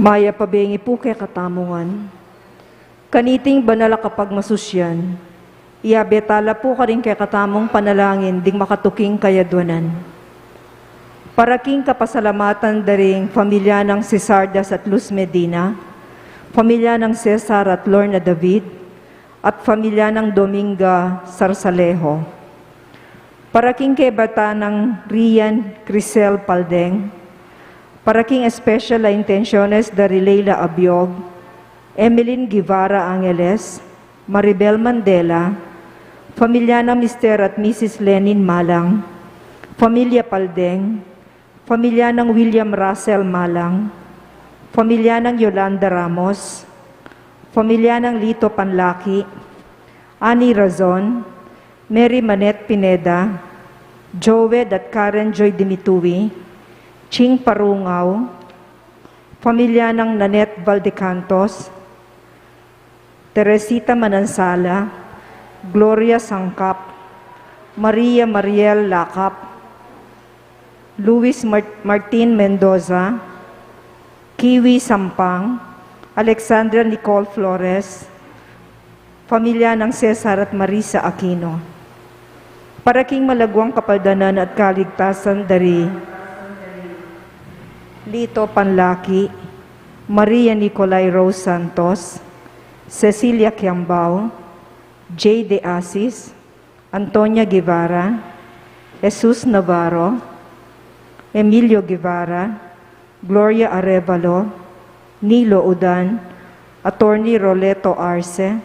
Maya pabengi po kay katamungan. Kaniting banala kapag masusyan, iabetala po ka rin kay katamong panalangin ding makatuking kayadwanan. Paraking kapasalamatan daring pamilya ng Cesardas at Luz Medina, pamilya ng Cesar at Lorna David, at pamilya ng Dominga Sarsalejo. Paraking kay bata ng Rian Crisel Paldeng, paraking special la intenciones dari Leila Abiog, Emeline Guevara Angeles, Maribel Mandela, pamilya ng Mr. at Mrs. Lenin Malang, pamilya Paldeng, pamilya ng William Russell Malang, pamilya ng Yolanda Ramos, pamilya ng Lito Panlaki, Ani Razon, Mary Manette Pineda, Joed at Karen Joy Dimitui, Ching Parungaw, pamilya ng Nanette Valdecantos, Teresita Manansala, Gloria Sangkap, Maria Mariel Lakap, Luis Martin Mendoza, Kiwi Sampang, Alexandra Nicole Flores, pamilya ng Cesar at Marisa Aquino. Paraking malagwang kapaldanan at kaligtasan dari Lito Panlaki, Maria Nicolay Rose Santos, Cecilia Kiambao, J. De Asis, Antonia Guevara, Jesus Navarro, Emilio Guevara, Gloria Arevalo, Nilo Udan, Attorney Roleto Arce,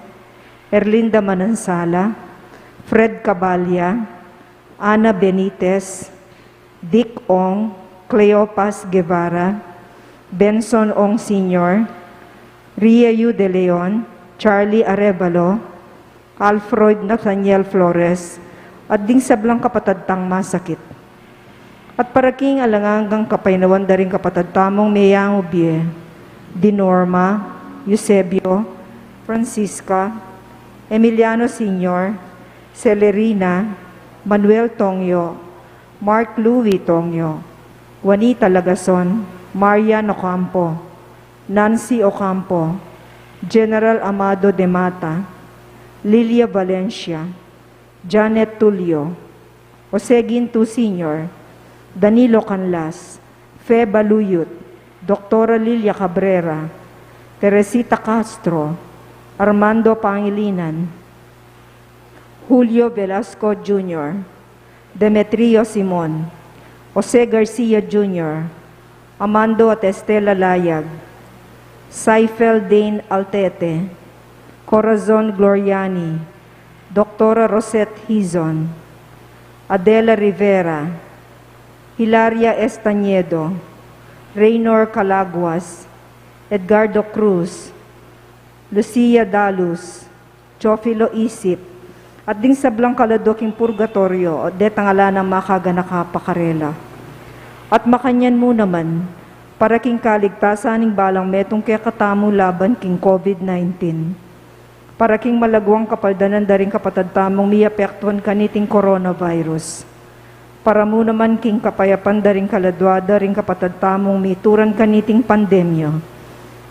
Erlinda Manansala, Fred Cabalya, Ana Benitez, Dick Ong, Cleopas Guevara, Benson Ong Sr., Ria Yu De Leon, Charlie Arevalo, Alfred Nathaniel Flores, at ding sablang kapatadtang masakit. At paraking alangangang kapainawan daring kapatadtamong Meyang Ubie, Dinorma, Eusebio, Francisca, Emiliano Sr., Celerina, Manuel Tongyo, Mark Louis Tongyo, Juanita Lagason, Marian Ocampo, Nancy Ocampo, General Amado de Mata, Lilia Valencia, Janet Tulio, Jose Gintu Sr., Danilo Canlas, Fe Baluyut, Dr. Lilia Cabrera, Teresita Castro, Armando Pangilinan, Julio Velasco Jr., Demetrio Simon, Jose Garcia Jr., Amando at Estela Layag, Saifel Dane Altete, Corazon Gloriani, Dr. Rosette Hizon, Adela Rivera, Hilaria Estañedo, Reynor Calaguas, Edgardo Cruz, Lucia Dalus, Chofilo Isip, at ding sablang kaladoking purgatorio o detangala ng makaganakapakarela. At makanyan mo naman, para king kaligtasan ng balang metong kaya katamu laban king COVID-19. Para king malagwang kapaldanan daring kapatadtamong miyapektuan kaniting coronavirus. Para mo naman king kapayapan daring kaladwada ring kapatadtamong mituran kaniting pandemya.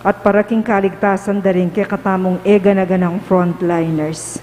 At para king kaligtasan daring kaya katamong eganaganang frontliners.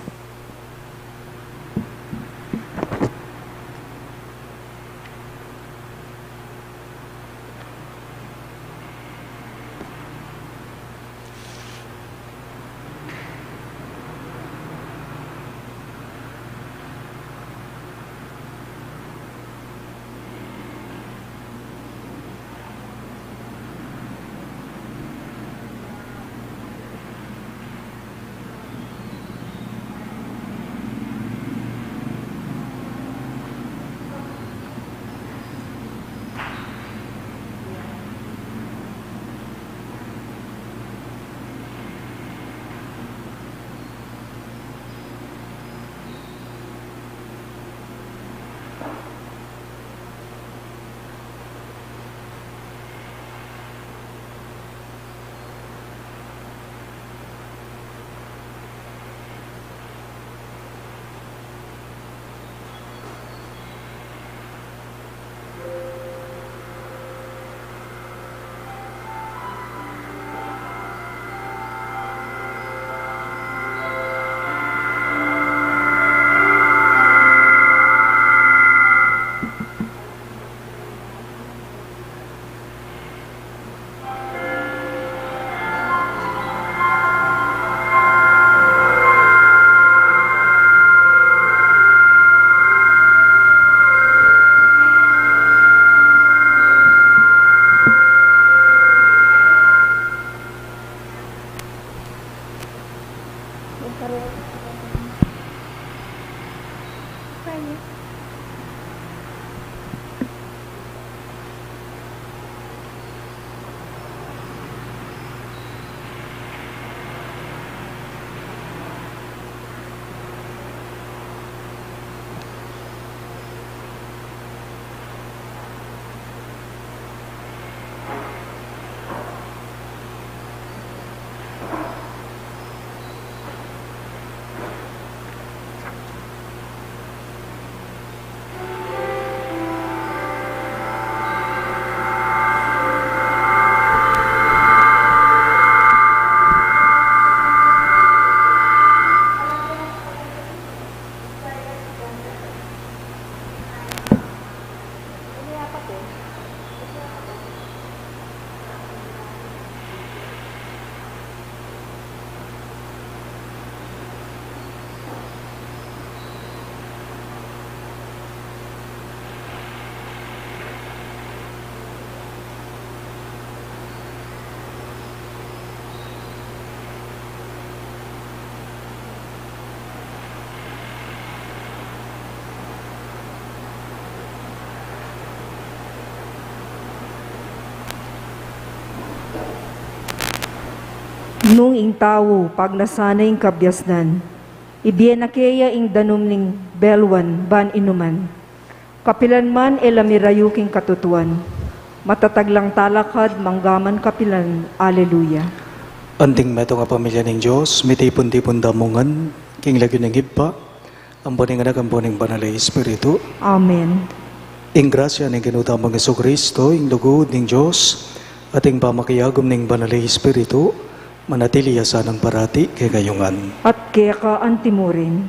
Nung ing tao, pag nasanay ing kabyasnan, ibiyenakeya ing danum ning belwan ban inuman. Kapilan man elamirayuking katutuan, matataglang talakad manggaman kapilan. Alleluia. Anting meto nga pamilya ng Diyos, mitipon-tipon damungan, king lagi ng iba, ang buning anak, ang buning banal na Espiritu. Amen. Ing grasya ng ginutamang Jesucristo, ing lugod ng Diyos, at ing pamakiyagom ng banal na Espiritu, manatili ng parati kay kayungan. At kaya ka antimurin.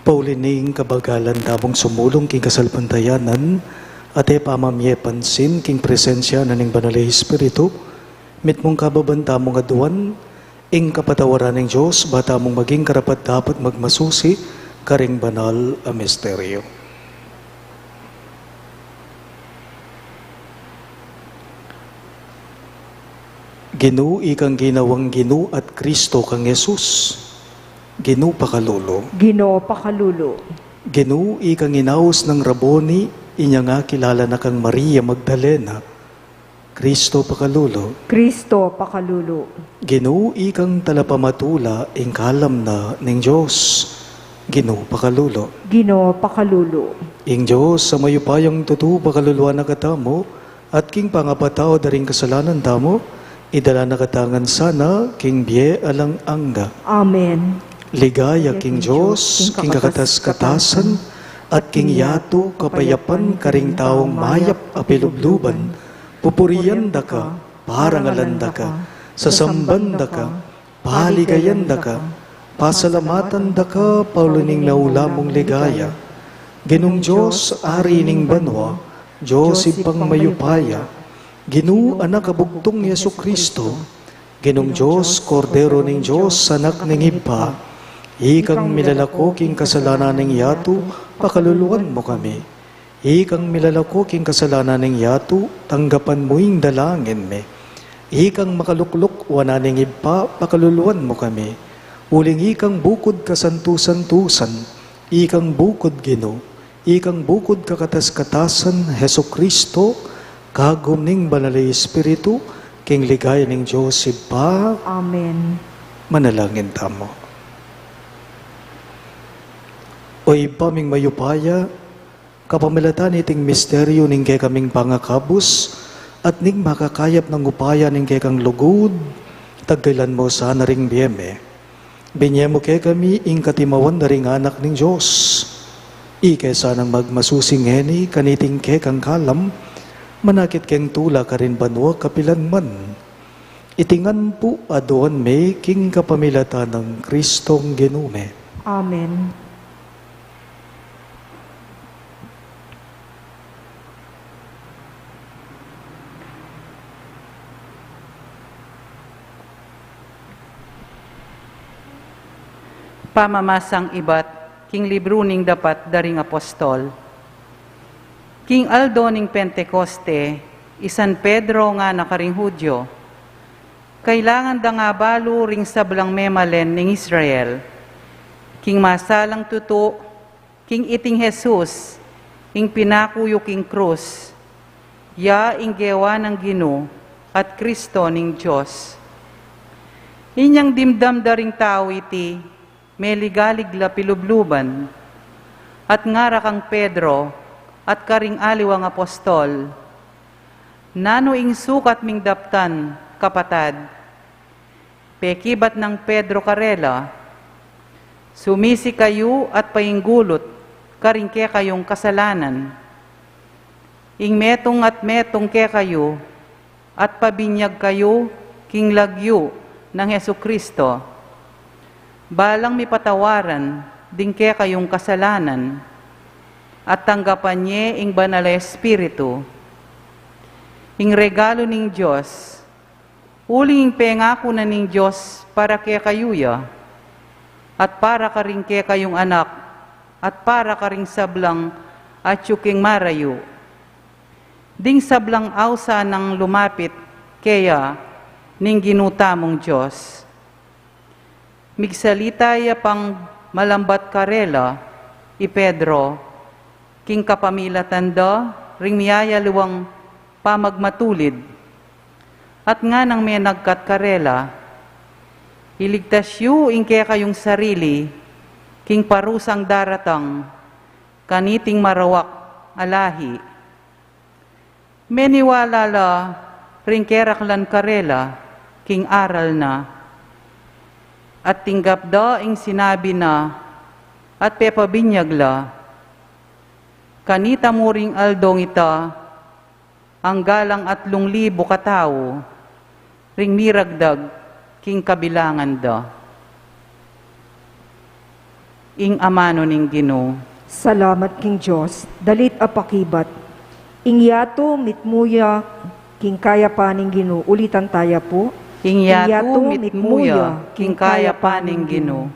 Paulining kabagalan tamong sumulong king kasalpantayanan, at pamamye pansin king presensya na ng banal na Espiritu, mitmong kababanta mong aduan, ing kapatawaran ng Diyos, bata mong maging karapat dapat magmasusi, karing banal a misteryo. Ginu ikang ginawang Ginu at Kristo kang Jesus. Ginu pakalulo. Ginoo pakalulo. Ginu ikang inaos ng Raboni, inya nga kilala na kang Maria Magdalena. Kristo pakalulo. Kristo pakalulo. Ginu ikang talapamatula, ing kalam na ng Diyos. Ginu pakalulo. Ginoo pakalulo. Ing Diyos sa mayupayang tutu pakaluluan na katamo, at king pangapatao daring kasalanan tamo, idala na katangan sana, king biye alang angga. Amen. Ligaya king Diyos, king kakatas-katasan, at king yato kapayapan karing taong mayap apilubluban, pupuriyan da ka, parangalanda ka, sasambanda ka, paligayanda ka, pasalamatan da ka, pauluning naulamong ligaya. Ginong Diyos, ari ning banwa, Diyos ipang mayupaya, Ginu anak kabugtong ni Jesucristo, Ginong Diyos, Kordero ning Diyos, anak ning iba, ikang milalako king kasalanan ning yato, pakaluluan mo kami. Ikang milalako king kasalanan ning yato, tanggapan mo ing dalangin me. Ikang makalukluk wana ning iba, pakaluluan mo kami. Uling ikang bukod kasantusan-tusan, ikang bukod Gino, ikang bukod kakatas-katasan, Jesucristo, kagom ning banal na Espiritu, king ligaya ning Diyos iba. Amen. Manalangin tamo. O ipaming mayupaya, kapamilatan iting misteryo ning kay kaming pangakabus, at ning makakayap ng upaya ning kay kang lugod, tagkailan mo sana ring biyeme. Binye mo kay kami, ing katimawan na ring anak ning Diyos. Ikay sanang magmasusing heni, kaniting kay kang kalam, manakit keng tula ka rin banwa kapilan man. Itingan po adoan me, king kapamilatan ng Kristong Ginume. Amen. Pamamasang ibat, king libro ning dapat daring apostol. King Aldo ning Pentecoste, isan Pedro nga nakaring Hudyo. Kailangan da nga balo ring sablang memalen ning Israel. King masalang tuto, king iting Jesus, ing pinakuyo king krus, ya ing gewa ng Gino at Kristo ning Diyos. Inyang dimdam daring tao iti, may ligalig la pilubluban, at ngara kang Pedro, at karing aliwang apostol, nano ing sukat ming daptan, kapatad, pekibat ng Pedro Karela, sumisi kayo at painggulot, karing ke kayong kasalanan, ing metong at metong ke kayo, at pabinyag kayo, king lagyo ng Jesucristo, balang may patawaran, dingke kayong kasalanan, at tanggapan niya ing banal na Espiritu, ing regalo ning Diyos, uling pengako na ning Diyos para kaya kayuya, at para ka rin kaya kayong anak, at para ka rin sablang at yuking marayo. Ding sablang awsa ng lumapit, kaya ning ginutamong Diyos. Migsalita ya pang malambat karela, i Pedro, king kapamilatanda, ring miyaya luwang pamagmatulid, at nga nang may nagkat karela, Iligtas yu ingke kayong sarili, king parusang daratang, kaniting marawak alahi. Meniwala la, ringkerak lan karela, king aral na, at tinggap da ing sinabi na, at pepabinyag la, kanita muring aldong ita, ang galang at 5,000 katao, ring miragdag, king kabilangan da. Ing amano ning Ginoo. Salamat king Diyos, dalit apakibat. Ingyato mitmuya king kaya paning Ginoo. Ulitan taya po. Ingyato mitmuya, king kaya paning Ginoo.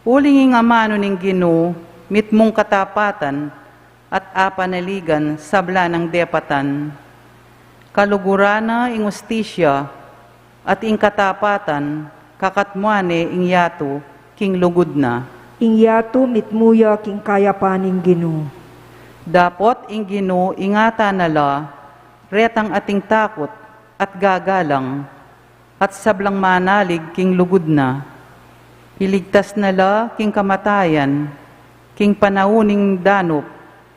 Uling ing amano ning Ginoo, mitmong katapatan, at apanaligan sabla ng depatan. Kalugurana ing ustisya, at ing katapatan, kakatmuane ing yato, king lugod na. Ingyato mitmuya king kaya paning Ginoo. Dapot ing Ginoo ingata nala, retang ating takot at gagalang, at sablang manalig king lugod na. Iligtas nala king kamatayan, king panauning danop,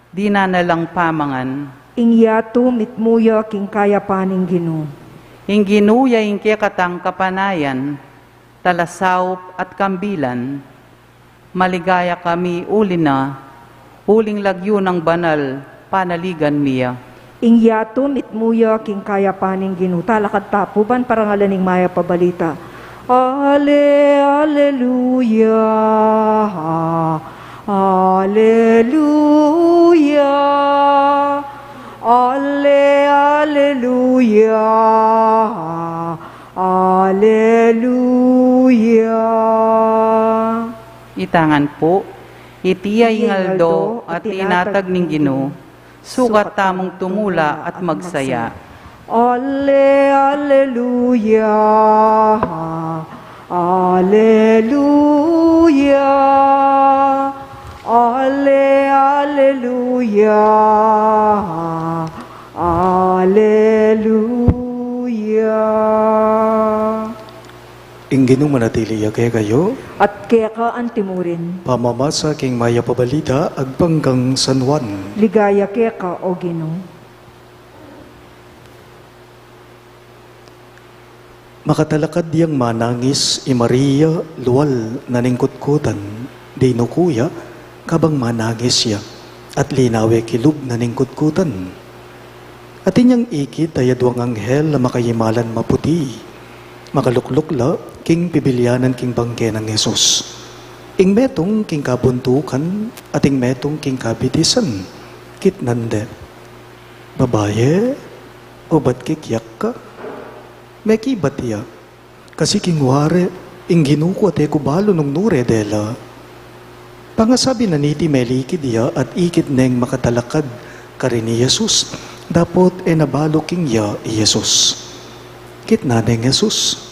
di na nalang pamangan. Ingyato mitmuya king kaya paning Ginoo. Ing ginuya ing katang kapanayan, talasawp at kambilan, maligaya kami uli na, uling lagyo ng banal, panaligan miya. Ingyato mitmuya king kaya paning Ginoo. Talakad tapuban parangalaning maya pabalita. Alleluia. Alleluia. Alleluia. Alleluia. Itangan po, itiya ingaldo at tinatag ning Ginoo, sukat tamong tumula at magsaya. Alleluia. Alleluia. Alleluia. Alleluia. Ing Ginoo manatili kay kayo, At kaya ka antimurin, pamamasa king maya pabalita agpanggang San Juan. ligaya kaya ka o Ginoo. Makatalakad diyang manangis i Maria luwal naningkutkutan, di no kuya, kabang manangis siya, at linawe kilub naningkutkutan. At inyang ikit ay duwang anghel na makayimalan maputi, makaluklukla king pibilyanan king bangke ng Jesus. Ing metong king kabuntukan at ing metong king kabitisan, kitnande. Babaye, o ba't kikyak ka? Meki batiya, kasi kingware, ing ginuko at ekubalo nung nure dela. Pangasabi na niti meliki diya at ikit neng makatalakad kari ni Jesus, dapot nabalo king ya Jesus. Kitna neng Jesus,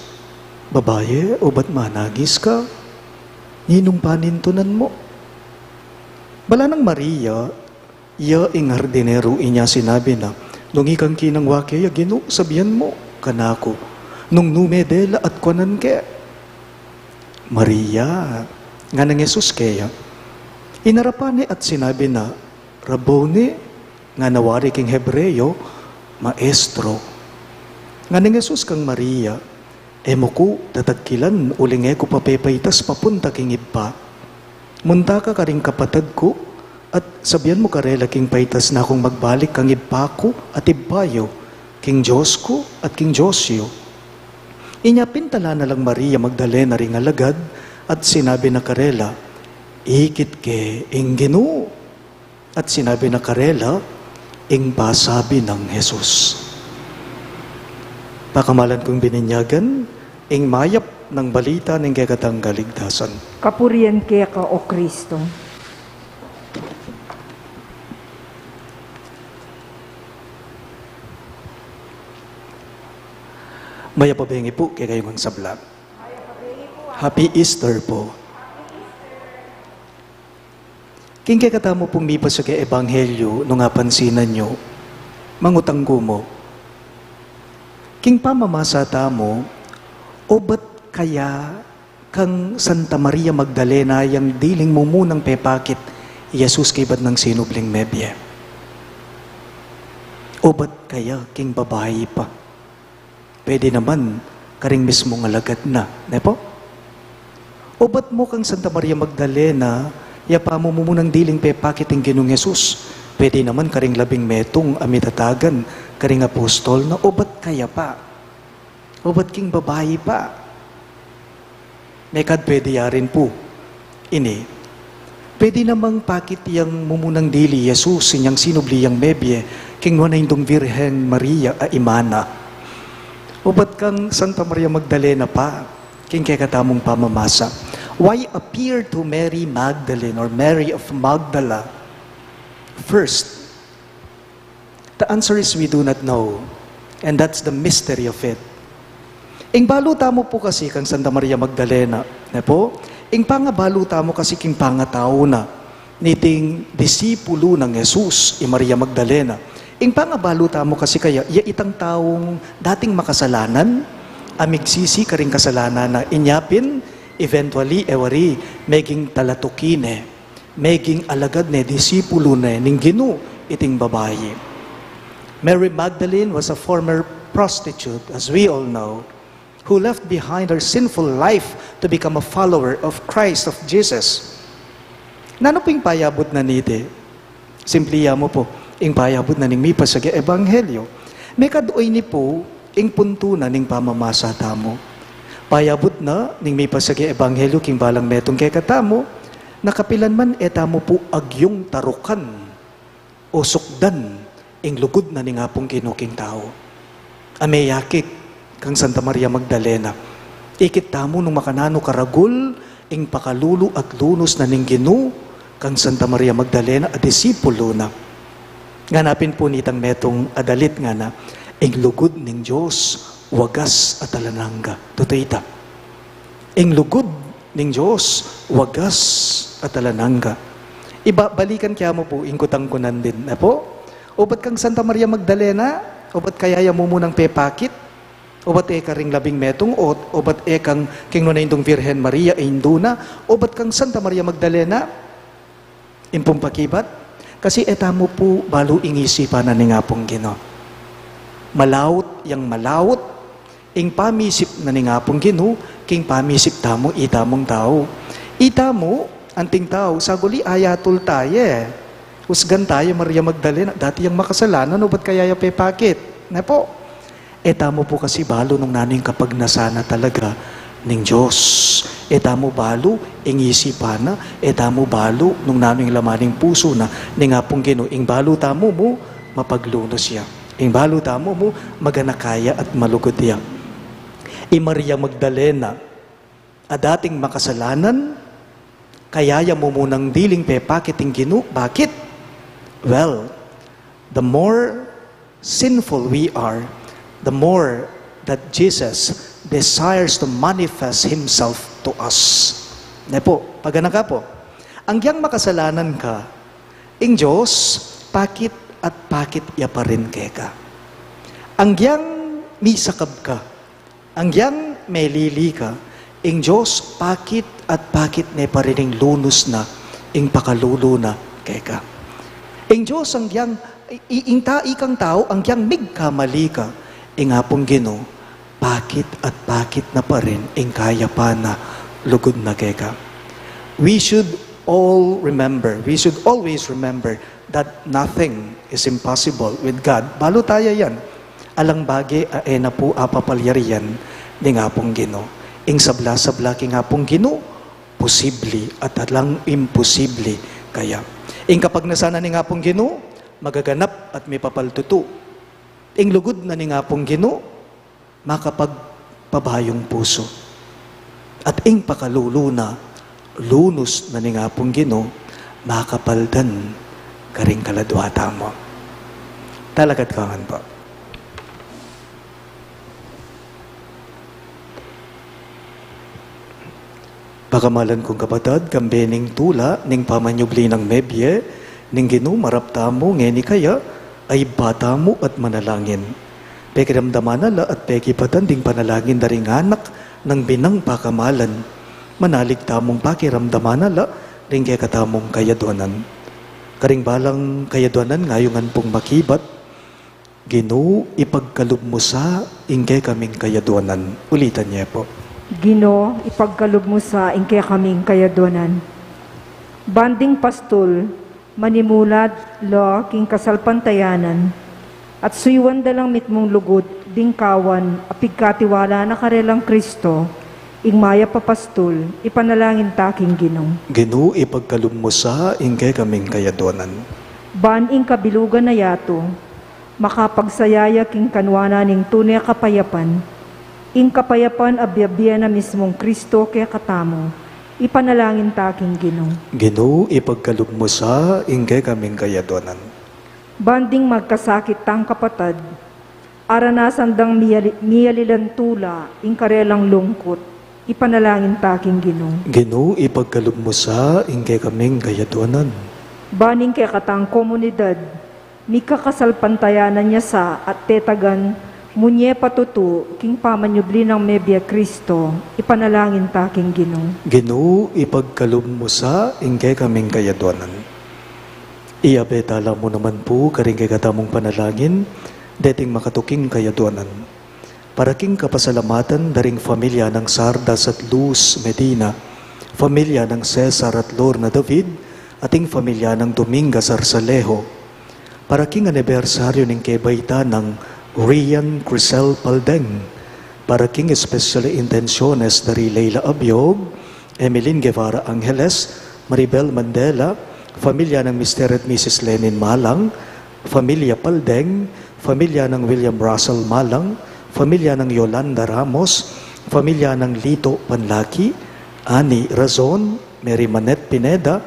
babaye o ba't managis ka? Ninong panintunan mo? Bala ng Maria, iya ing hardinero inya sinabi na, nung ikang kinang wakaya ginu, sabihan mo, kanako, nung numedela at kwanan ke. Maria, nga nang Jesus kaya, inarapani at sinabi na, Rabboni, nga nawari king Hebreyo, maestro. Nga nang Jesus kang Maria, emo ko tatagkilan uling ko papepaitas papunta king ipa. Munta ka karing kapatad ko, at sabihan mo karela king paitas na akong magbalik kang ipa ko at ibayo, King Diyos ko at King Josio. Inyapintala na lang Maria Magdalena ring alagad at sinabi na karela, ikit ke ing Ginoo. At sinabi na karela, ing pasabi ng Jesus. Pakamalan kong bininyagan, ing mayap ng balita ng kekatang kaligtasan. Kapurian kaya ka o Kristo. Maya pabengi po kaya kayong ang sablag. Happy Easter po. King katamo pong mipas sa kay Ebanghelyo nung nga pansinan nyo, mangutanggo mo. King pamamasa tamo, o ba't kaya kang Santa Maria Magdalena yang diling mo munang pepakit Jesus kay bad ng sinubling mebye? O ba't kaya king babae pa? Pwede naman karing mismo ngalagad na, ne po? O ba't mo kang Santa Maria Magdalena, yapa mo munang diling pepakit ng Ginong Jesus? Pwede naman karing labing metong amitatagan, karing apostol na o ba't kaya pa? O ba't king babae pa? Mekad pwede yarin po. Ini, pwede namang pakit yang mumunang dili Jesus, inyang sinubli yang mebye, king wanayndong Virhen Maria a imana. O ba't kang Santa Maria Magdalena pa, king kekatamong pamamasa? Why appear to Mary Magdalene or Mary of Magdala? First, the answer is we do not know. And that's the mystery of it. Ing baluta mo po kasi kang Santa Maria Magdalena, ne po? Ing pangabaluta mo kasi king pangatao na, niting disipulo ng Jesus, Maria Magdalena. Ing pangabaluta mo kasi kaya, itang taong dating makasalanan, amigsisi ka rin kasalanan na inyapin, eventually, ewari, meging talatukine, meging alagad ne, disipulo ne, ning Ginoo iting babae. Mary Magdalene was a former prostitute, as we all know, who left behind her sinful life to become a follower of Christ, of Jesus. Nano po yung payabot na nite? Simpliya mo po, yung payabot na ning mipa sa Ebanghelyo. May kadoy ni po, yung punto na ning pamamasa tamo. Payabot na ning mipa sa Ebanghelyo, king balang metong kay katamo, nakapilan man etamo po agyong tarukan o sukdan ing lugod na ning apong kinuking tao. Ameyakik kang Santa Maria Magdalena. Ikit tamo nung makanano karagul ing pakalulu at lunos na ning Ginoo kang Santa Maria Magdalena a disipulo na. Nganapin po nitang metong adalit nga na ing lugod ning Diyos wagas at alanangga. Tutuyta. Ing lugod ning Diyos wagas at alanangga. Balikan kaya mo po, ingkutang ko nandin na po. O ba't kang Santa Maria Magdalena? O ba't kayaya mo munang pepakit? O ba't eka ring labing metong ot? O ba't ekang king nunayndong Virhen Maria induna? O ba't kang Santa Maria Magdalena? Impong pakibat? Kasi etamo po balo ingisipan na ni nga pong Ginoo. Malawot yang malawot, ing pamisip na ni nga pong Ginoo, king pamisip tamo itamong tao. Itamo, anting tao, saguli ayatul tayo. Usgan tayo, Maria Magdalena, dati yung makasalanan, o ba't kaya yung pepakit? Na po, etamo po kasi balo nung naning kapag nasana talaga ning Diyos. Etamo balo, ingisipan na, etamo balo nung naning lamaning puso na, ning nga pong Ginoo, ing balo tamo mo, mapaglunos siya. Ing balo tamo mo, maganakaya at malugod siya. Maria Magdalena, a dating makasalanan, kayaya mo munang diling pepakit ing Ginoo. Bakit? Well, the more sinful we are, the more that Jesus desires to manifest Himself to us. Ne po, pagana ka po. Ang yang makasalanan ka, ing Diyos, pakit at pakit ya pa rin ka. Ang yang misakab ka, ang yang melili ka, ing Diyos, pakit at pakit ne pa rin ing lunos na, ing pakalulo na ka. Ing Diyos, ang yang, ikang tao, ang yang migkamali ka, ing hapong Ginoo, pakit at pakit na pa rin, ing kaya pa na lugod na ka. We should always remember that nothing is impossible with God. Balo tayo yan. Alang bagi, na po apapalyarian, ning hapong Ginoo. Ing sabla-sabla king hapong Ginoo, posible at alang imposible kaya. Ing kapag nasana ni nga pong Ginoo, magaganap at may papaltuto. Ing lugod na ni nga pong Ginoo, makapagpabayong puso. At ing pakalulo na, lunos na ni nga pong Ginoo, makapaldan karing kaladwata mo. Talagat kangan po. Pakamalan kong kapatad, kambening tula, ning pamanyubli ng mebye, ning Ginoo maraptamo, ngeni kaya, ay bata mo at manalangin. Pekiramdaman nala at pekipatan ding panalangin daring anak, ng binang pakamalan, manalig tamong pakiramdaman ala, ring kay katamong kayadwanan. Karing balang kayadwanan ngayongan pong makibat, Ginoo, ipagkalub mo sa ingkay kaming kayadwanan. Ulitan niya po. Ginoo, ipagkalub mo sa ingkay kaming kayadwanan. Banding pastol, manimulad lo king kasalpantayanan, at suywan dalang mitmong lugod, dingkawan, apigkatiwala na karelang Kristo, ing maya papastol, ipanalangin taking Ginoo. Ginoo, ipagkalub mo sa ingkay kaming kayadwanan. Ban ing kabilugan na yato, makapagsayaya king kanwana ning tunay kapayapan, ing kapayapan abyabiya na mismong Kristo kaya katamo, ipanalangin taking Ginoo. Ginoo, ipagkalub mo sa ingkay kaming kayadwanan. Banding magkasakit tang kapatad, aranasan dang miyalilantula, ing karelang lungkot, ipanalangin taking Ginoo. Ginoo, ipagkalub mo sa ingkay kaming kayadwanan. Baning kaya katang komunidad, mikakasalpantayanan niya sa at tetagan, munye patutu, king pamanyubli ng mebya Kristo, ipanalangin taking Ginoo. Ginoo, ipagkalub mo sa ingkay kaming kayadwanan. Iabetala mo naman po karing kay katamong panalangin, deting makatuking kayadwanan. Para king kapasalamatan daring familia ng Sardas at Luz Medina, familia ng Cesar at Lorna David, ating familia ng Domingas Arsalejo, para king anibersaryo ng kebaita ng Rian Crisel Paldeng, para king especially intenciones dari Leila Abiog, Emeline Guevara Angeles, Maribel Mandela, familia ng Mr. at Mrs. Lenin Malang, familia Paldeng, familia ng William Russell Malang, familia ng Yolanda Ramos, familia ng Lito Panlaki, Ani Razon, Mary Manette Pineda,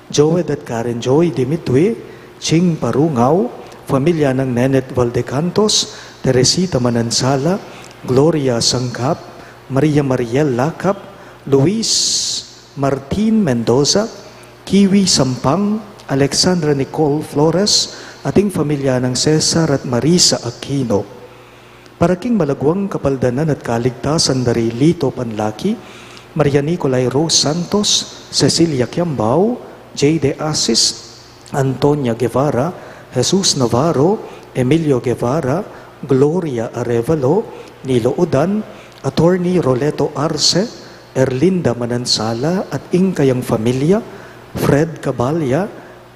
Joed at Karen Joy Dimitri, Ching Parungaw, familia ng Nenet Valdecantos, Teresita Manansala, Gloria Sangkap, Maria Mariel Lakap, Luis Martin Mendoza, Kiwi Sampang, Alexandra Nicole Flores, ating familia ng Cesar at Marisa Aquino. Para king malagwang kapaldanan at kaligtasan dari Lito Panlaki, Maria Nicolay Rose Santos, Cecilia Kiambao, J. De Asis, Antonia Guevara, Jesus Navarro, Emilio Guevara, Gloria Arevalo, Nilo Udan, Attorney Roleto Arce, Erlinda Manansala at ingkayang familia, Fred Cabalya,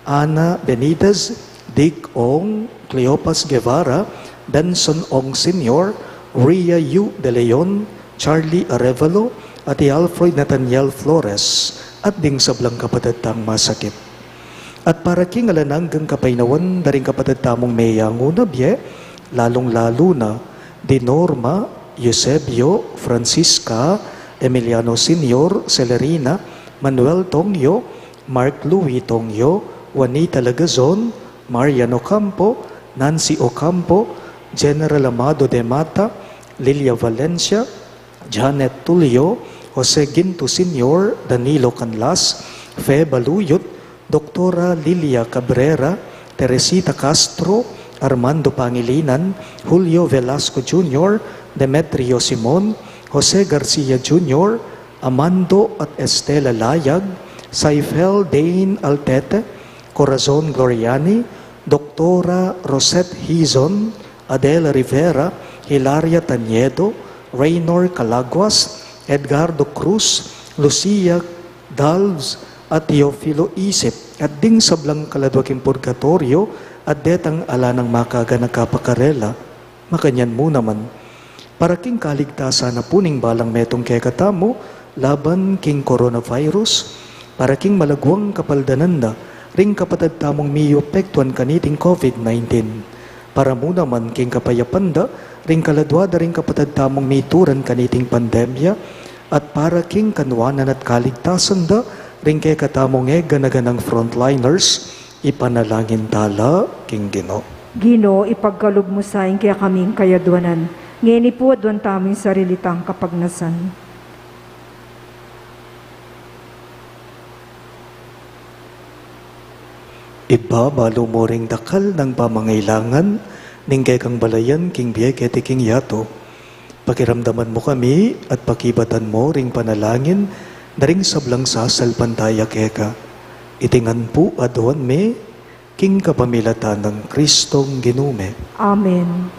Ana Benitez, Dick Ong, Cleopas Guevara, Benson Ong Sr., Ria Yu De Leon, Charlie Arevalo, at Alfred Nathaniel Flores, at ding sablang kapatatang masakit. At para king alananggang kapaynawan daring kapatatamong meyango na bye, lalong-lalo na di Norma, Eusebio, Francisca, Emiliano Sr., Celerina, Manuel Tongyo, Mark Louis Tongyo, Juanita Lagazon, Marian Ocampo, Nancy Ocampo, General Amado de Mata, Lilia Valencia, Janet Tulio, Jose Ginto Sr., Danilo Canlas, Fe Baluyot, Doktora Lilia Cabrera, Teresita Castro, Armando Pangilinan, Julio Velasco Jr., Demetrio Simon, Jose Garcia Jr., Amando at Estela Layag, Saifel Dane Altete, Corazon Gloriani, Doktora Rosette Hizon, Adela Rivera, Hilaria Taniedo, Raynor Calaguas, Edgardo Cruz, Lucia Dalves, at Teofilo Isip, at ding sablang kaladwaking purgatorio, at detang ala ng makaga nagkapakarela, makanyan mo naman. Para king kaligtasan na puning balang metong kekatamo, laban king coronavirus, para king malagwang kapaldananda, ring kapatad tamong miyopektuan kaniting COVID-19. Para mo naman king kapayapanda, ring kaladwada ring kapatad tamong mituran kaniting pandemya, at para king kanwanan at kaligtasan da, ring kay katamong ganaganang frontliners, ipanalangin tala, king Ginoo. Ginoo, ipagkalub mo sa kaya kaming kayadwanan. Ngeni po adwan taming sarilitang kapagnasan. Ibabalo mo ring dakal ng pamangailangan, ning kay kang balayan, king biye keti king yato. pakiramdaman mo kami at pakibatan mo ring panalangin na ring sablang sasalpantaya keka. Itingan po aduan me, king kapamilatan ng Kristong ginume. Amen.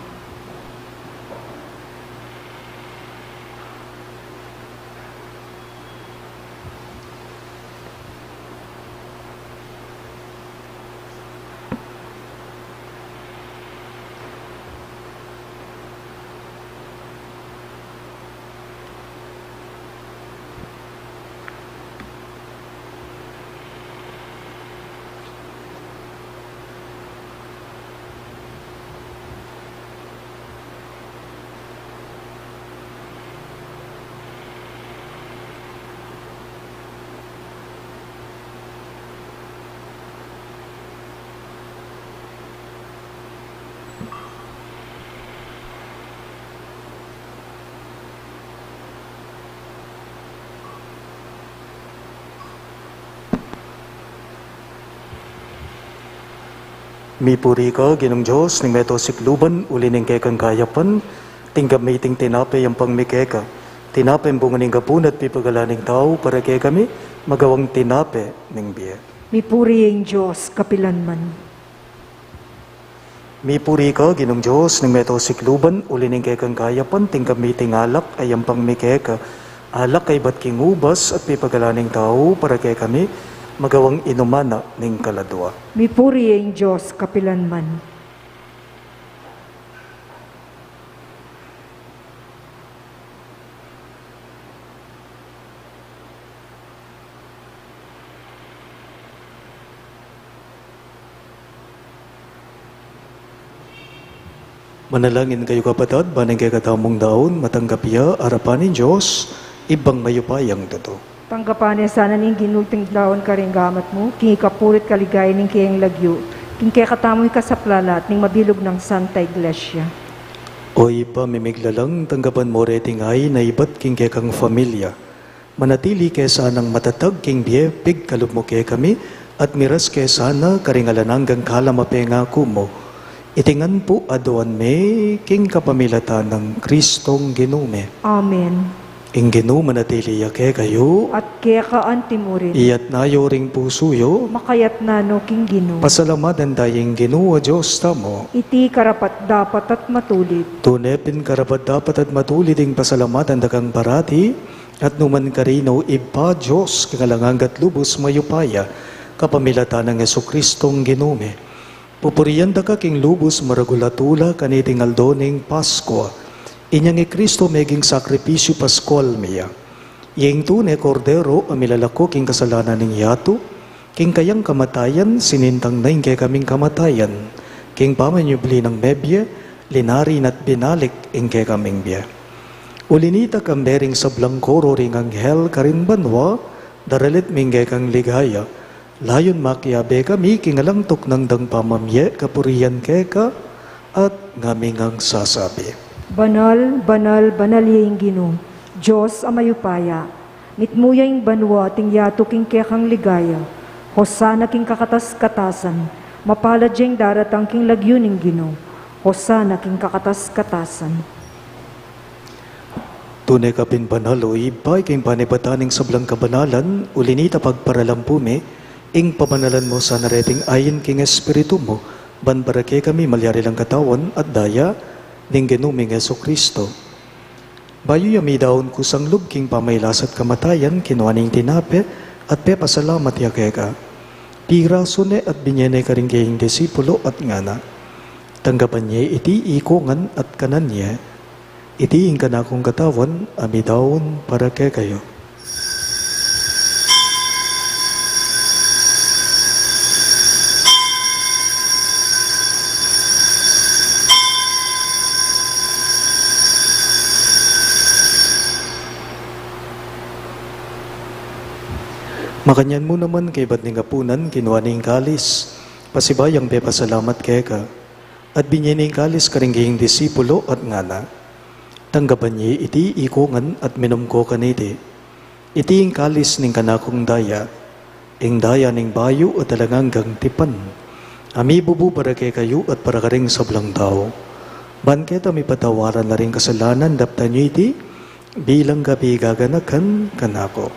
Mipuri ka, Ginong Diyos, ning meto sikluban, uli ning kekang kayapan, tinggap may ting tinape ang pangmikeka. Tinape ang bunga ning gapun at pipagalaning tao para kay kami, magawang tinape ning biye. Mipuri ang Diyos, kapilanman. Mipuri ka, Ginong Diyos, ning meto sikluban, uli ning kekang kayapan, tinggap may tingalak ay ang pangmikeka. Alak ay ba't kingubas at pipagalaning tao para kay kami, magawang inumana ning kaladwa. Mipuri ang Diyos, kapilanman. Manalangin kayo kapatid, banang kay katamong daon, matanggap iya, arapanin Diyos, ibang mayupayang toto. Tanggapan niya sana ning ginulting daon ka rin gamat mo, king ikapurit kaligay ning kiyang lagyo, king kaya katamoy ka sa plalat ning mabilog ng Santa Iglesia. Oy pamimiglalang tanggapan mo reting ay na iba't king kay kang familia. Manatili kay sanang matatag king biye, pig kalup mo kay kami, at miras kay sana karingalananggang kalamapenga mo. Itingan po aduan me, king kapamilatan ng Kristong ginume. Amen. Ing ginuman natili kay kayo, At kaya ka antimurin, iyat nayo ring pusuyo, makayat na no king gino. pasalamatan tayong ginuwa Diyos tamo. Iti karapat dapat at matulit. Tunepin karapat dapat at matulid ing pasalamatan dakang parati, at numan karino ipa Diyos kagalanganggat lubos mayupaya, kapamilatan ng Yesukristong ginume. Pupuriyan da ka king lubos maragulatula kaniting aldoning Pasko. Inyang Kristo meging sakripisyo Paskol miya. Iyeng tune kordero amilalako king kasalanan ning yato, king kayang kamatayan sinintang na kay kaming kamatayan, king pamanyubli ng mebye, linarin at binalik ing kay kaming biya. Ulinita kambering sablang koro ring anghel karin banwa, daralit minggay kang ligaya, layon makyabe kami kingalangtok ng dang pamamye kapuriyan keka, at ngamingang sasabi. Banal, banal, banal yung gino. Diyos amayupaya. Nitmuya yung banwa ting yato king kekang ligaya. Hosana king kakatas-katasan. Mapalad yung daratang king lagyo ning gino. Hosana king kakatas-katasan. Tunay ka pinbanalo, ibay king panibataning sablang kabanalan, ulinita pagparalampume, ing pamanalan mo sa nareting ayin king espiritu mo, banbarake kami malyari lang katawan at daya, ning ginuming Yesu-Kristo. Bayo yami daon kusang lubking pamaylas at kamatayan, kinuaning tinape, at pepasalamat yakeka. Piraso ne at binyene ka rin kayong disipulo at ngana. Tanggapan niya iti ikongan at kanan niya, iti ing kanakong katawan, ami daon para kay kayo. Makanyan mo naman kay ba't ning kapunan, kinuha ning kalis. Pasibayang pepasalamat kay ka. At binyan ning kalis karingging disipulo at ngana. Tanggapan niya iti ikongan at minom ko kaniti. Iti ing kalis ning kanakong daya. Ing daya ning bayo at talanganggang tipan. Ami bubu para kay kayo at para karing sablang tao. Ban kita may patawaran na rin kasalanan, dapta nyo iti, bilang gabi gaganakan kanako.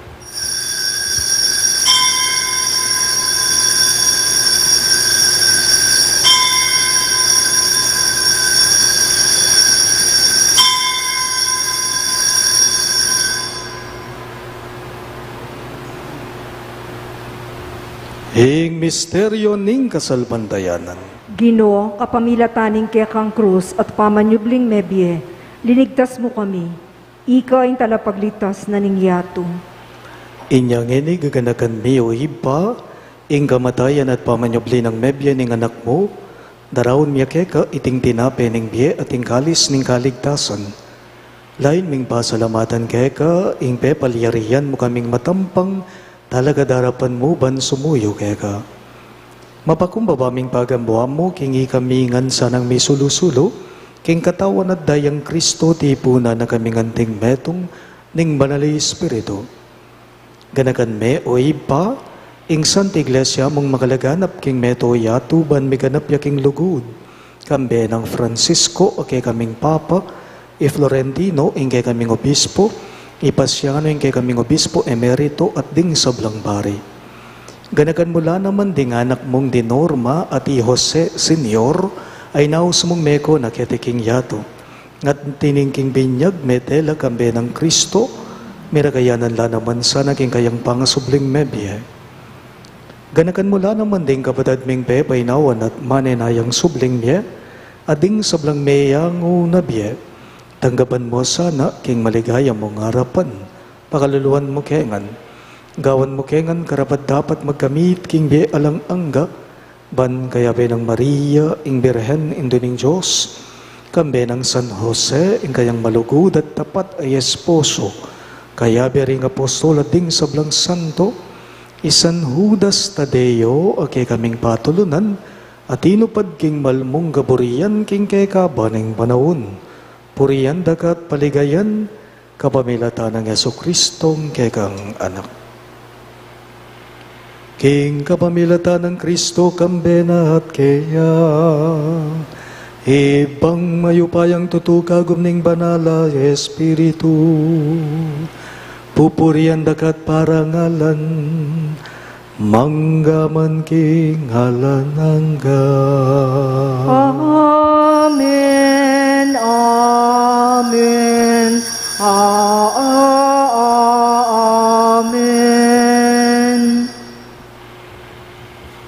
Hing misteryo ning kasalbandayanan. Ginoo, kapamilataning kaya kang krus at pamanyubling mebye, linigtas mo kami. Ika ang talapaglitas na ningyato. Inyang ini gaganakan mi o iba, ing kamatayan at pamanyubli ng mebye ning anak mo, darawon miya keka iting tinape ning biye at ing kalis ning kaligtasan. Lain ming pasalamatan keka, ing pepalyarihan mo kaming matampang, talaga darapan mo ban sumuyo keka. Mapakumbabaming pagambuam mo, kingi kamingan sanang may sulusulo, king katawan at dayang Kristo tipuna na kaming anting metong ning banali Espiritu. Ganakan me o ipa, ing Santa Iglesia mong makalaganap king meto yato ban miganap yaking lugod. Kambe ng Francisco o kay kaming Papa, i Florentino ing kay kaming Obispo, ipasyaano ing kay kaming Obispo Emerito at ding sablang bari. Ganakan mula naman ding anak mong di Norma at i Jose Senior ay naus mong meko na ketiking yato. At tiningking binyag metela kambe ng Kristo, miragayanan la naman sa naging kayang pangasubling mebye. Ganakan mula naman ding kapatid ming pepay nawan at manenayang subling miye, ading sablang meyang unabye. Tanggapan mo sana king maligaya mong harapan, pakaluluan mo kengan. Gawan mo kengan karapat dapat magkamit king be alang angga, ban kaya be ng Maria, ing Birhen, indo ning Diyos, kambe ng San Jose, ing kayang malugod at tapat ay esposo, kaya be ring apostol at ding sablang santo, isan Judas Tadeo, ake kaming patulunan, at inupad king malmong gaburian king kay kabaning panahon, puriyan dakat paligayan, kapamilata ng Yesu Kristong kekang anak. King kapamilata ng Kristo kambena at kaya, ibang mayupayang tutukagom ning banala Espiritu, pupurian dakat parangalan, manggaman king halanangga. Amen, amen, amen.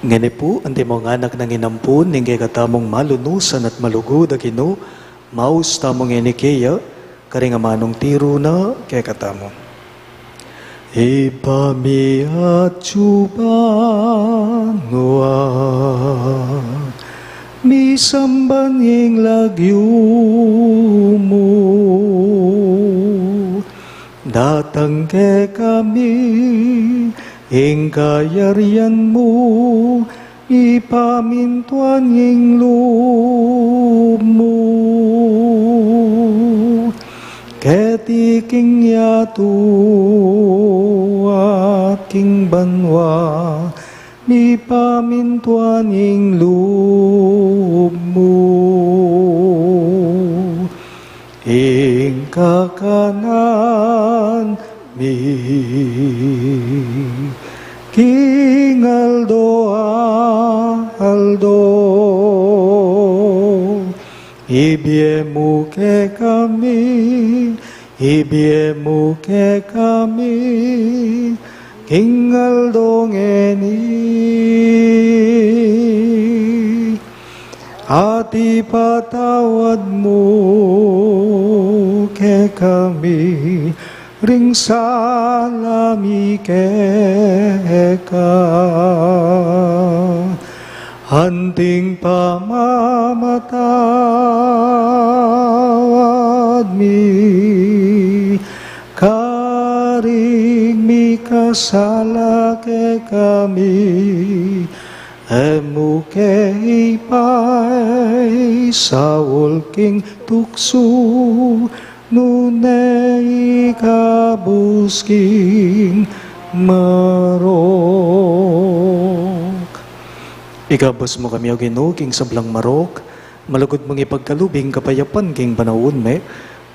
Ngani po, ante mong anak ng inampun, ninggay katamong malunusan at malugod agino, maus tamong enikeya, karingamanong tiro na kay katamo. Ipamiat chubanwa, misamban yung lagyo mo, datang ke kami, ing kayarian mo, ipamintuan yung loob mo. Ketiking yato at king banwa, ipamintuan yung loob mo. Ing kakanan mi King Aldo, ibiemu ke kami, ibiemu ke kami, King Aldo ngeni, at ipatawad mo ke kami, ring salami keka, hanting pamamatawad mi, karing mi kasala ke kami, emu ke ipay sawol king tukso, nunay kabusking marok. Ikabos mo kami o ginuging sablang marok, malugod mong ipagkalubing kapayapan king panawon me,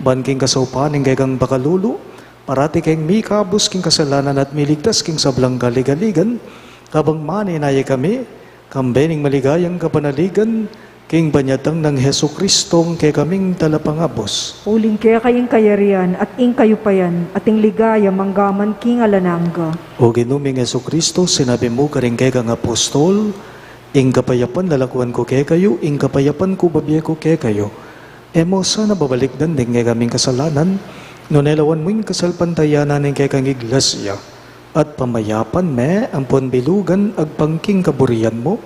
ban king kasaupaning kay kang bakalulu, parati keng mikabos king kasalanan at miligtas king sablang kaligaligan, kabang maninaya kami, kambening maligayang kapanaligan, king banyatang ng Heso Kristong kay kaming talapangabos. Uling kaya kayong kayarian at ing kayupayan at ing ligaya manggaman king alanangga. O ginuming Heso Kristo, sinabi mo karing kay kang apostol, ing kapayapan lalakuan ko kay kayo, ing kapayapan ko babiye ko kay kayo. Emo sana babalik din kay kaming kasalanan, no nelawan mo yung kasalpantayanan ng kay kang iglesia, at pamayapan me, ampon bilugan, agpangking kaburian mo,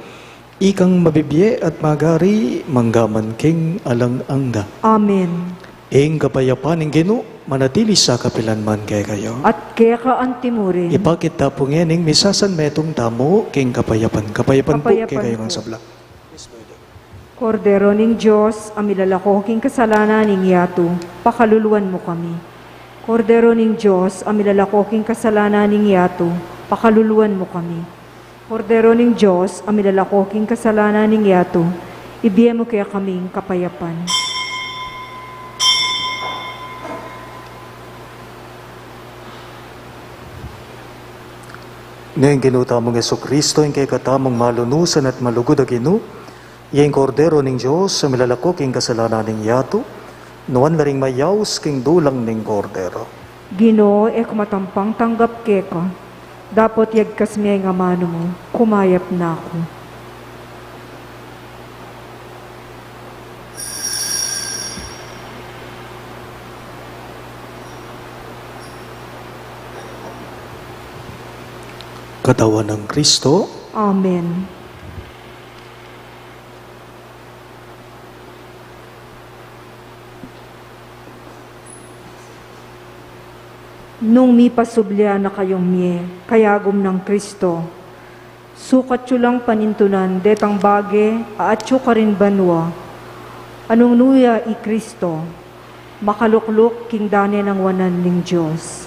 ikang mabibiye at magari, manggaman king alang angga. Amen. Ing kapayapan ng Ginoo manatili sa kapilanman kay kayo. At kaya ka antimurin. Ipakita po ngening misasan metong tamo king kapayapan. Kapayapan po kay kayo ng po. sabla. Kordero ning Diyos, amilalakoking kasalanan ning yato, pakaluluan mo kami. Kordero ning Diyos, amilalakoking kasalanan ning yato, pakaluluan mo kami. Kordero ning Diyos, amilalakoking kasalanan ning yato, ibiye mo kaya kaming kapayapan. Ngayon ginutamong Yeso Kristo, yung kay katamong malunusan at malugod a Ginoo, yung kordero ning Diyos sa milalako king kasalanan ning yato, nuwan laring mayaws king dulang ning kordero. Ginoo, kumatampang tanggap keka, dapat yagkas miya nga mano mo, kumayap na ako. Katawan ng Kristo, Amen. Nung mi pasublia na kayong miye, kayagom ng Kristo, sukat yu lang panintunan, detang bage, aatyo ka rin banwa, anong nuya i Kristo, makalukluk king dane ng wanan ning Diyos.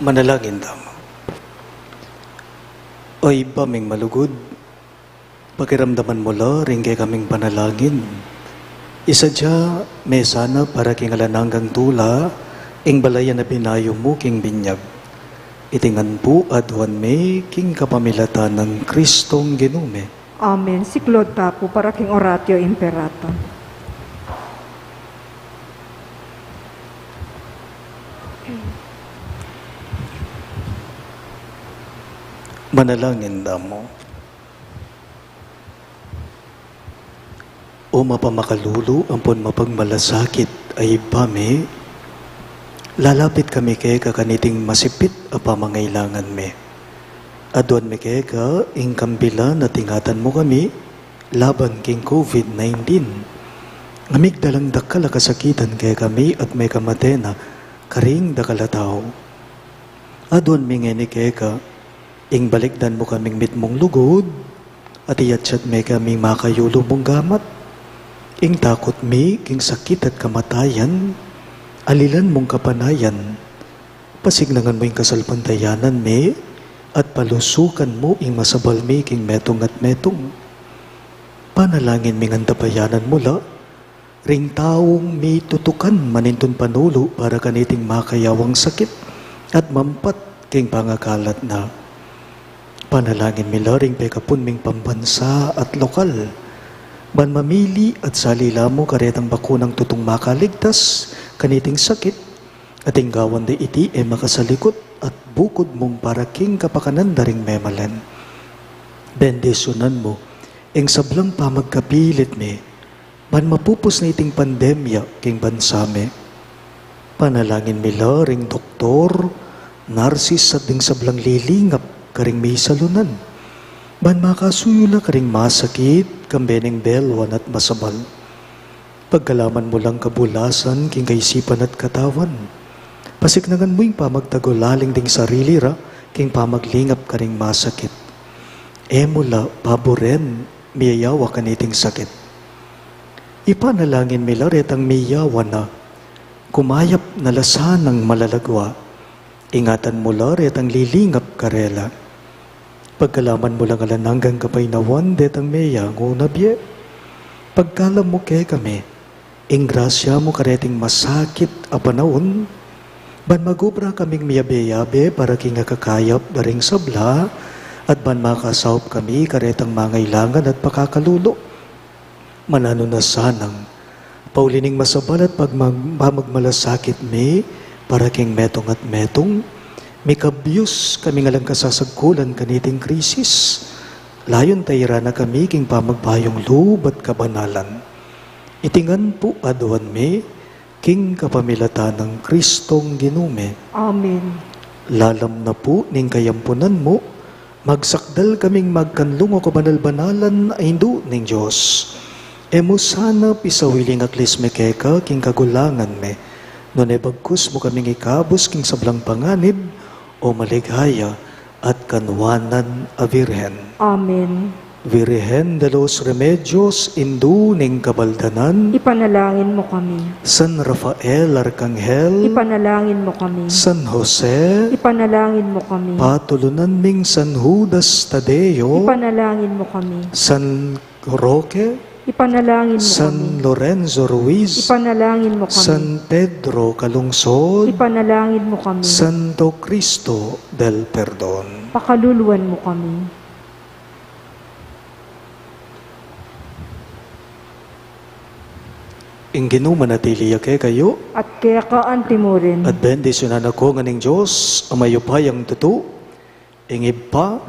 Manalangin tamo. Oy baming malugod, pakiramdaman mo la, ringgay kaming panalangin. Isa dya, may sana para kingalananggang tula, ing balayan na binayo mo king binyag. Itingan po adwan may king kapamilatan ng Kristong ginume. Amen. Siklod tapo para king oratio imperator. Manalangin damo. O mapamakalulu, ampon mapagmalasakit ay pame, lalapit kami kay kakaniting masipit a pamangailangan me. Adwan me kay ka, ingkambila na tingatan mo kami, laban king COVID-19. Ngamig dalang dakala kasakitan kay kami at may kamatena, karing dakala tao. Adwan me ngeni kay ka, ing balikdan mo kaming mitmong lugod, at iyatsat me kaming makayulo mong gamat. Ing takot mi, king sakit at kamatayan, alilan mong kapanayan, pasignangan mo ing kasalpantayanan mi, at palusukan mo ing masabal mi king metong at metong. Panalangin mi ngantapayanan mula, ring taong mi tutukan manintun panulo para kaniting makayawang sakit, at mampat king pangakalat na. Panalangin mi laring pekapun ming pambansa at lokal, ban mamili at salila mo karetang bakunang tutong makaligtas, kaniting sakit, at inggawan da iti makasalikot at bukod mong para king kapakanan daring memalen. Bendisyonan mo, ing sablang pamagkapilit me, ban mapupos na iting pandemya king bansame. Panalangin mi ring doktor, narsis at ding sablang lilingap karing may salunan. Ban makasuyula karing masakit, kambeneng belwan at masabal. Pagkalaman mo lang kabulasan, king kaisipan at katawan. Pasiknagan mo yung pamagtagulaling ding sarili ra, king pamaglingap karing masakit. Mula, paboren, miyayawa kaniting sakit. Ipanalangin mila retang miyawa na, kumayap na lasanang malalagwa. Ingatan mo la retang lilingap karela. Pagkalaman mo lang alananggang kapaynawan, detang meya, ngunabye. Pagkalam mo kay kami, ing grasya mo kareting masakit a panahon, ban magubra kaming miyabe-yabe para kingakakayap daring sabla, at ban makasawp kami karetang mangailangan at pakakalulo. Manano na sanang, paulining masabal at pagmagmalasakit me, para king metong at metong, may kabyos kami nga lang kasasagkulan kaniting krisis. Layon tayra na kami king pamagbayong loob at kabanalan. Itingan po aduan me, king kapamilatan ng Kristong ginume. Amen. Lalam na po ning kayampunan mo, magsakdal kaming magkanlungo kabanal-banalan ay hindu ning Diyos. Emo sana pisawiling aklis me keka king kagulangan me, no nebagkus mo kaming ikabos king sablang panganib, o maligaya at kanwanan a Virhen. Amen. Virhen de los Remedios, indu ning kabaldanan, Ipanalangin mo kami. San Rafael Arcangel, Ipanalangin mo kami. San Jose, Ipanalangin mo kami. patulunan ming San Judas Tadeo, Ipanalangin mo kami. San Roque, Ipanalangin mo kami. San Lorenzo Ruiz, Ipanalangin mo kami. San Pedro Calungsod, Ipanalangin mo kami. Santo Cristo del Perdon. Pakaluluan mo kami. Ing ginumanatiliya kay kayo, At kaya ka antimurin. at bendisyonan ako nga ning Diyos, amayupayang tutu, ing ipa,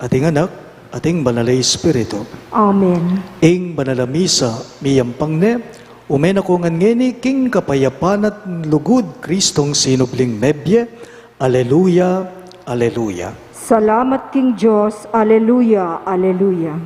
ating anak, ating banalay Espiritu. Amen. Ing banalamisa, miyampang ne, umen ako nga ngeni, king kapayapan at lugod, Kristong sinubling mebye, Aleluya, Aleluya. Salamat King Diyos. Aleluya, aleluya.